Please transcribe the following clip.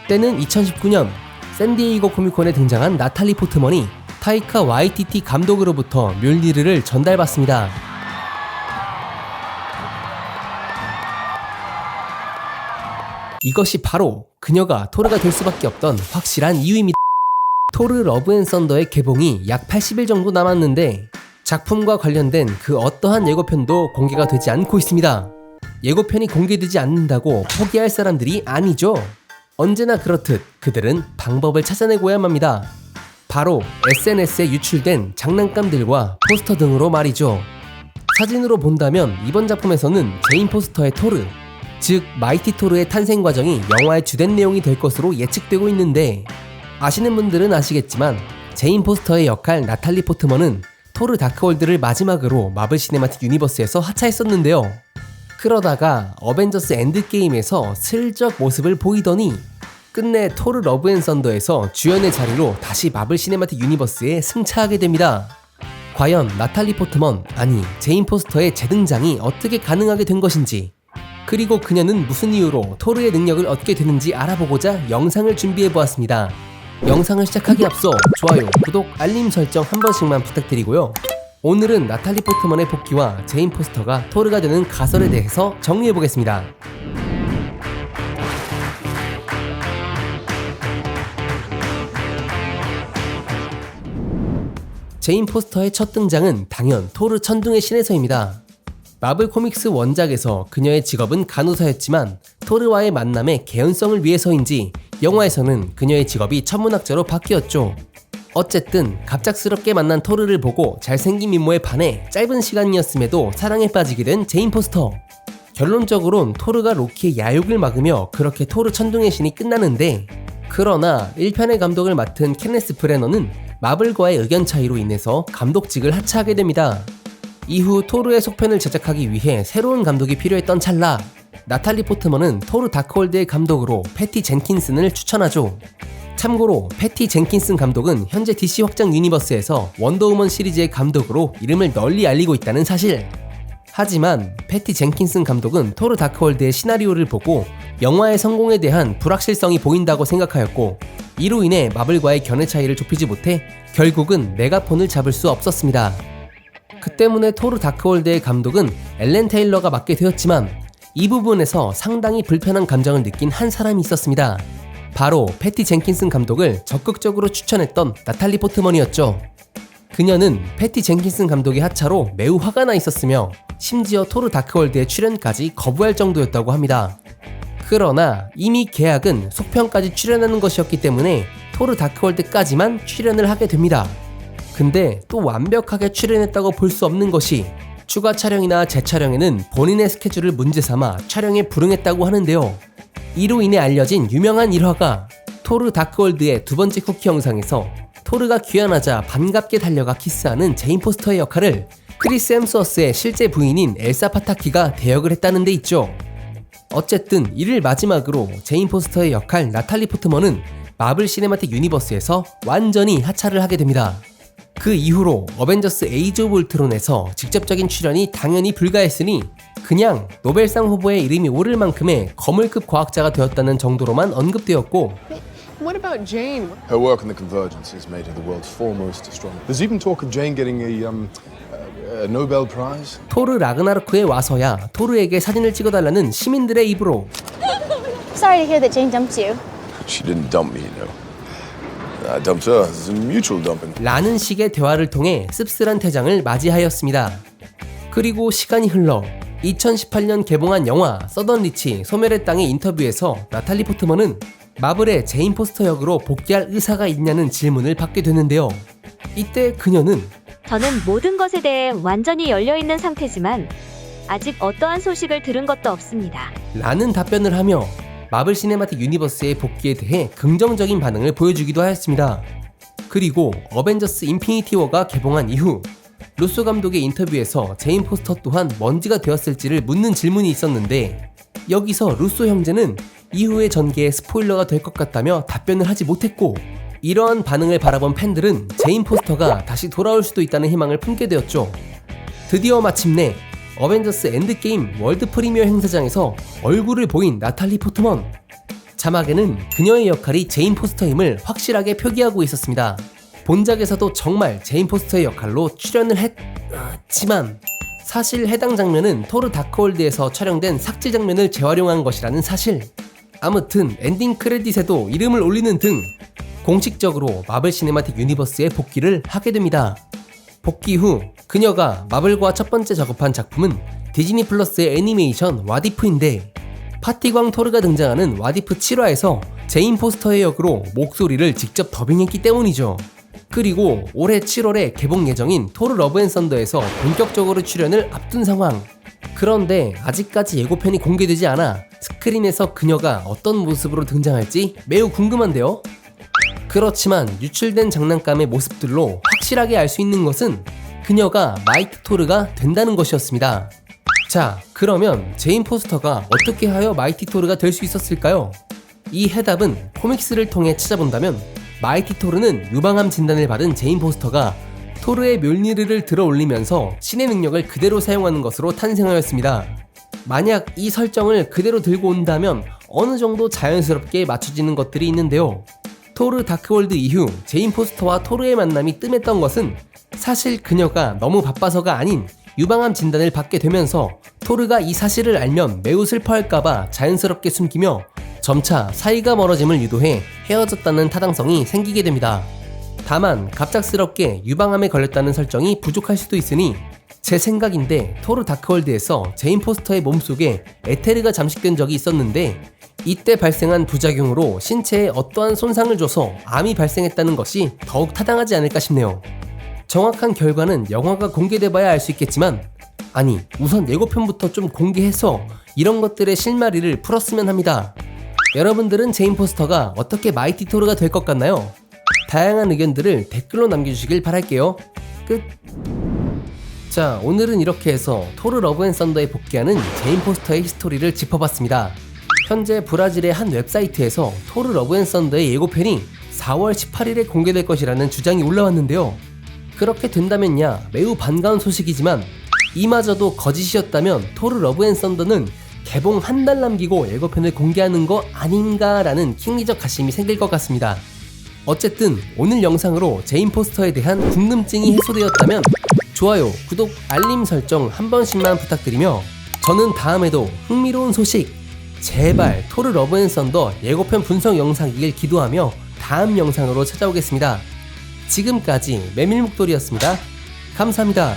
때는 2019년 샌디에이고 코미콘에 등장한 나탈리 포트먼이 타이카 와이티티 감독으로부터 뮬니르를 전달받습니다. 이것이 바로 그녀가 토르가 될 수밖에 없던 확실한 이유입니다. 토르 러브 앤 썬더의 개봉이 약 80일 정도 남았는데 작품과 관련된 그 어떠한 예고편도 공개가 되지 않고 있습니다. 예고편이 공개되지 않는다고 포기할 사람들이 아니죠. 언제나 그렇듯 그들은 방법을 찾아내고야 합니다. 바로 SNS에 유출된 장난감들과 포스터 등으로 말이죠. 사진으로 본다면 이번 작품에서는 제인 포스터의 토르, 즉 마이티 토르의 탄생 과정이 영화의 주된 내용이 될 것으로 예측되고 있는데, 아시는 분들은 아시겠지만 제인 포스터의 역할 나탈리 포트먼은 토르 다크월드를 마지막으로 마블 시네마틱 유니버스에서 하차했었는데요. 그러다가 어벤져스 엔드게임에서 슬쩍 모습을 보이더니 끝내 토르 러브 앤 썬더에서 주연의 자리로 다시 마블 시네마틱 유니버스에 승차하게 됩니다. 과연 나탈리 포트먼, 아니 제인 포스터의 재등장이 어떻게 가능하게 된 것인지, 그리고 그녀는 무슨 이유로 토르의 능력을 얻게 되는지 알아보고자 영상을 준비해보았습니다. 영상을 시작하기 앞서 좋아요, 구독, 알림 설정 한 번씩만 부탁드리고요. 오늘은 나탈리 포트먼의 복귀와 제인 포스터가 토르가 되는 가설에 대해서 정리해보겠습니다. 제인 포스터의 첫 등장은 당연 토르 천둥의 신에서입니다. 마블 코믹스 원작에서 그녀의 직업은 간호사였지만 토르와의 만남의 개연성을 위해서인지 영화에서는 그녀의 직업이 천문학자로 바뀌었죠. 어쨌든 갑작스럽게 만난 토르를 보고 잘생긴 미모에 반해 짧은 시간이었음에도 사랑에 빠지게 된 제인 포스터. 결론적으론 토르가 로키의 야욕을 막으며 그렇게 토르 천둥의 신이 끝나는데, 그러나 1편의 감독을 맡은 케네스 브래너는 마블과의 의견 차이로 인해서 감독직을 하차하게 됩니다. 이후 토르의 속편을 제작하기 위해 새로운 감독이 필요했던 찰나 나탈리 포트먼은 토르 다크월드의 감독으로 패티 젠킨슨을 추천하죠. 참고로 패티 젠킨슨 감독은 현재 DC 확장 유니버스에서 원더우먼 시리즈의 감독으로 이름을 널리 알리고 있다는 사실. 하지만 패티 젠킨슨 감독은 토르 다크월드의 시나리오를 보고 영화의 성공에 대한 불확실성이 보인다고 생각하였고, 이로 인해 마블과의 견해 차이를 좁히지 못해 결국은 메가폰을 잡을 수 없었습니다. 그 때문에 토르 다크월드의 감독은 앨런 테일러가 맡게 되었지만 이 부분에서 상당히 불편한 감정을 느낀 한 사람이 있었습니다. 바로 패티 젠킨슨 감독을 적극적으로 추천했던 나탈리 포트먼이었죠. 그녀는 패티 젠킨슨 감독의 하차로 매우 화가 나 있었으며 심지어 토르 다크월드의 출연까지 거부할 정도였다고 합니다. 그러나 이미 계약은 속편까지 출연하는 것이었기 때문에 토르 다크월드까지만 출연을 하게 됩니다. 근데 또 완벽하게 출연했다고 볼 수 없는 것이 추가 촬영이나 재촬영에는 본인의 스케줄을 문제 삼아 촬영에 불응했다고 하는데요. 이로 인해 알려진 유명한 일화가 토르 다크월드의 두 번째 쿠키 영상에서 토르가 귀환하자 반갑게 달려가 키스하는 제인 포스터의 역할을 크리스 햄스워스의 실제 부인인 엘사 파타키가 대역을 했다는 데 있죠. 어쨌든 이를 마지막으로 제인 포스터의 역할 나탈리 포트먼은 마블 시네마틱 유니버스에서 완전히 하차를 하게 됩니다. 그 이후로 어벤져스 에이지 오브 울트론에서 직접적인 출연이 당연히 불가했으니 그냥 노벨상 후보에 이름이 오를 만큼의 거물급 과학자가 되었다는 정도로만 언급되었고, What about Jane? Her work on the convergence has made her the world's foremost astronomer. There's even talk of Jane getting a Nobel Prize. 토르 라그나로크에 와서야 토르에게 사진을 찍어달라는 시민들의 입으로 Sorry to hear that Jane dumped you. She didn't dump me, you know. I dumped her. It's a mutual dumping. 라는 식의 대화를 통해 씁쓸한 퇴장을 맞이하였습니다. 그리고 시간이 흘러 2018년 개봉한 영화 서던리치 소멸의 땅의 인터뷰에서 나탈리 포트먼은 마블의 제인 포스터 역으로 복귀할 의사가 있냐는 질문을 받게 되는데요. 이때 그녀는 저는 모든 것에 대해 완전히 열려있는 상태지만 아직 어떠한 소식을 들은 것도 없습니다. 라는 답변을 하며 마블 시네마틱 유니버스의 복귀에 대해 긍정적인 반응을 보여주기도 하였습니다. 그리고 어벤져스 인피니티 워가 개봉한 이후 루소 감독의 인터뷰에서 제인 포스터 또한 먼지가 되었을지를 묻는 질문이 있었는데, 여기서 루소 형제는 이후의 전개에 스포일러가 될 것 같다며 답변을 하지 못했고, 이러한 반응을 바라본 팬들은 제인 포스터가 다시 돌아올 수도 있다는 희망을 품게 되었죠. 드디어 마침내 어벤져스 엔드게임 월드 프리미어 행사장에서 얼굴을 보인 나탈리 포트먼. 자막에는 그녀의 역할이 제인 포스터임을 확실하게 표기하고 있었습니다. 본작에서도 정말 제인 포스터의 역할로 출연을 했지만 사실 해당 장면은 토르 다크월드에서 촬영된 삭제 장면을 재활용한 것이라는 사실. 아무튼 엔딩 크레딧에도 이름을 올리는 등 공식적으로 마블 시네마틱 유니버스에 복귀를 하게 됩니다. 복귀 후 그녀가 마블과 첫 번째 작업한 작품은 디즈니 플러스의 애니메이션 와디프인데 파티광 토르가 등장하는 와디프 7화에서 제인 포스터의 역으로 목소리를 직접 더빙했기 때문이죠. 그리고 올해 7월에 개봉 예정인 토르 러브 앤 썬더에서 본격적으로 출연을 앞둔 상황. 그런데 아직까지 예고편이 공개되지 않아 스크린에서 그녀가 어떤 모습으로 등장할지 매우 궁금한데요. 그렇지만 유출된 장난감의 모습들로 확실하게 알 수 있는 것은 그녀가 마이티 토르가 된다는 것이었습니다. 자, 그러면 제인 포스터가 어떻게 하여 마이티 토르가 될 수 있었을까요? 이 해답은 코믹스를 통해 찾아본다면 마이티 토르는 유방암 진단을 받은 제인 포스터가 토르의 멸니르를 들어 올리면서 신의 능력을 그대로 사용하는 것으로 탄생하였습니다. 만약 이 설정을 그대로 들고 온다면 어느 정도 자연스럽게 맞춰지는 것들이 있는데요. 토르 다크월드 이후 제인 포스터와 토르의 만남이 뜸했던 것은 사실 그녀가 너무 바빠서가 아닌 유방암 진단을 받게 되면서 토르가 이 사실을 알면 매우 슬퍼할까봐 자연스럽게 숨기며 점차 사이가 멀어짐을 유도해 헤어졌다는 타당성이 생기게 됩니다. 다만 갑작스럽게 유방암에 걸렸다는 설정이 부족할 수도 있으니 제 생각인데 토르 다크월드에서 제인 포스터의 몸속에 에테르가 잠식된 적이 있었는데 이때 발생한 부작용으로 신체에 어떠한 손상을 줘서 암이 발생했다는 것이 더욱 타당하지 않을까 싶네요. 정확한 결과는 영화가 공개돼 봐야 알 수 있겠지만 아니 우선 예고편부터 좀 공개해서 이런 것들의 실마리를 풀었으면 합니다. 여러분들은 제인 포스터가 어떻게 마이티 토르가 될 것 같나요? 다양한 의견들을 댓글로 남겨주시길 바랄게요. 끝. 자, 오늘은 이렇게 해서 토르 러브 앤 썬더에 복귀하는 제인 포스터의 히스토리를 짚어봤습니다. 현재 브라질의 한 웹사이트에서 토르 러브 앤 썬더의 예고편이 4월 18일에 공개될 것이라는 주장이 올라왔는데요. 그렇게 된다면야 매우 반가운 소식이지만 이마저도 거짓이었다면 토르 러브 앤 썬더는 개봉 한 달 남기고 예고편을 공개하는 거 아닌가라는 킹리적 가심이 생길 것 같습니다. 어쨌든 오늘 영상으로 제인 포스터에 대한 궁금증이 해소되었다면 좋아요, 구독, 알림 설정 한 번씩만 부탁드리며 저는 다음에도 흥미로운 소식 제발 토르 러브 앤 썬더 예고편 분석 영상이길 기도하며 다음 영상으로 찾아오겠습니다. 지금까지 메밀묵돌이었습니다. 감사합니다.